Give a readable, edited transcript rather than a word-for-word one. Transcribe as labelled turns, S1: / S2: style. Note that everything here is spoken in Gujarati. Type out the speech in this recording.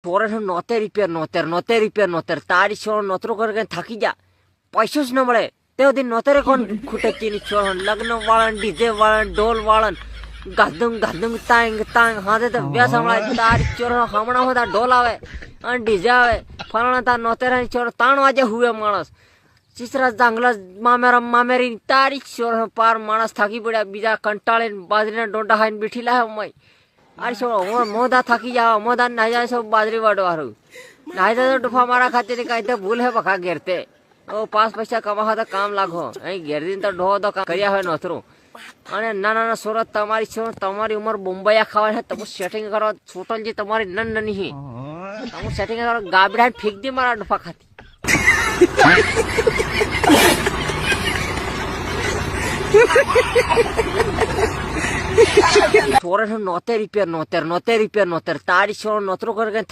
S1: ચોરે નોતેર તારી છોડ નોતરો કરીને થાકી જા પૈસો જ ન મળે તે સુધી નોતરે કોણ ખૂટે ચીની છોડ લગ્ન વાળન ડીજે વાળન ઢોલ વાળન ગાધુંગ તાંગ હાથે તો વ્યાસ હમણાં તારી ચોર હમણાં હોતા ઢોલ આવે અને ડીજે આવે ફલાણા તાર નોતેરાની છોડ 3 વાગે હુએ માણસ ચીસરા જાંગલા મામેરી તારી ચોર પાર માણસ થાકી પડ્યા બીજા કંટાળીને બાજરીના ડોંડા ખાઈને બેઠી લાવે મય અરે છોડો મોદા થાકી જાવ મોદા નાઈ જાય સબ બાજરી વાડો હારું નાઈ જાય તો ડુફા મારા ખાતે કઈ તો ભૂલ હે બખા ઘેરતે ઓ 5 પૈસા કમા તો કામ લાગો અહીં ઘેર દિન તો ઢો તો કર્યા હોય નોતરું અને નાના સુરત તમારી છો તમારી ઉંમર બોમ્બયા ખાવા છે તમે સેટિંગ કરો છોટલજી તમારી નની તમે સેટિંગ કરો ગાબડા ફેંક દે મારા ડુફા ખાતી ચોરે નોતેર તારી છોડ નોતરો કરીને